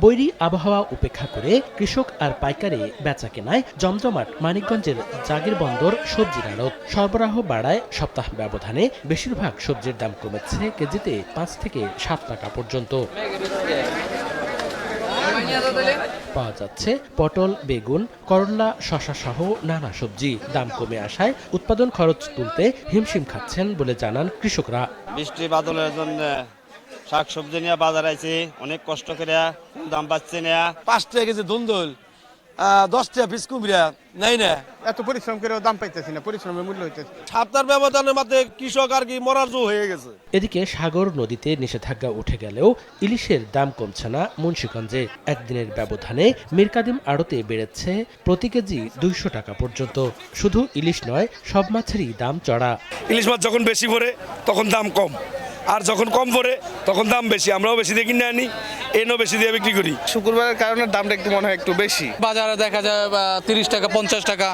বৈরী আবহাওয়া উপেক্ষা করে কৃষক আর পাইকারি বেচা কেনায় জমজমাট মানিকগঞ্জের জাগিরবন্দর সবজির আড়ত। সরবরাহ বাড়ায় সপ্তাহ ব্যবধানে বেশিরভাগ সবজির দাম কমেছে কেজিতে 5 থেকে 7 টাকা পর্যন্ত। পাওয়া যাচ্ছে পটল, বেগুন, করলা, শসা সহ নানা সবজি। দাম কমে আসায় উৎপাদন খরচ তুলতে হিমশিম খাচ্ছেন বলে জানান কৃষকরা। বৃষ্টি বাদলের জন্য শাক সবজি নিয়ে বাজার আইছি, অনেক কষ্ট করে দাম পাচ্ছে না। 5 টাকা কেজি ধুন্দুল, 10 টাকা পিস কুমড়া নাই না। এত পরিশ্রম করেও দাম পাইতেছি না, পরিশ্রমের মূল্য হইতেছে। সপ্তাহের ব্যবধানের মধ্যে কৃষক আর কি মরার জো হয়ে গেছে। এদিকে সাগর নদীতে নিষেধাজ্ঞা উঠে গেলেও ইলিশের দাম কমছে না মুন্সিগঞ্জে। একদিনের ব্যবধানে মিরকাদিম আড়তে বেড়েছে প্রতি কেজি 200 টাকা পর্যন্ত। শুধু ইলিশ নয়, সব মাছেরই দাম চড়া। ইলিশ মাছ যখন বেশি পড়ে তখন দাম কম, আর যখন কম পড়ে তখন দাম বেশি। আমরাও বেশি দিয়ে কিনে আনি, এনেও বেশি দিয়ে বিক্রি করি। শুক্রবারের কারণে দামটা একটু মনে হয় একটু বেশি। বাজারে দেখা যায় 30 টাকা 50 টাকা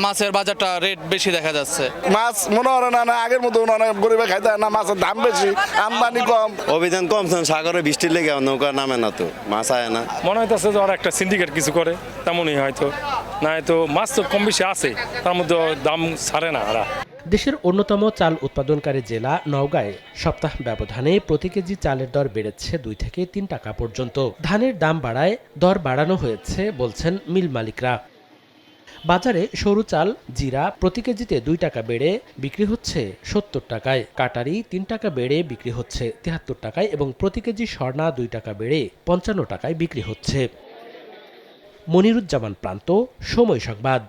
মাছের বাজারটা রেট বেশি দেখা যাচ্ছে। মাছ মনে হয় না আগের মতো গরিবে খাইতে না, মাছের দাম বেশি, আমদানি কম। অভিযান কমছে, সাগরে বৃষ্টির লেগে নৌকা নামে না, তো মাছ আয় না। মনে হইতেছে যে ওরা একটা সিন্ডিকেট কিছু করে, তেমনই হয়তো। না হয়তো মাছ তো কম বেশি আছে, তার মধ্যে দাম ছাড়ে না ওরা। দেশের অন্যতম চাল উৎপাদনকারী জেলা নওগাঁয় সপ্তাহ ব্যবধানে প্রতি কেজি চালের দর বেড়েছে 2 থেকে 3 টাকা পর্যন্ত। ধানের দাম বাড়ায় দর বাড়ানো হয়েছে বলছেন মিল মালিকরা। বাজারে সরু চাল জিরা প্রতি কেজিতে 2 টাকা বেড়ে বিক্রি হচ্ছে 70 টাকায়, কাটারি 3 টাকা বেড়ে বিক্রি হচ্ছে 73 টাকায় এবং প্রতি কেজি স্বর্ণা 2 টাকা বেড়ে 55 টাকায় বিক্রি হচ্ছে। মনিরুজ্জামান প্রান্ত, সময় সংবাদ।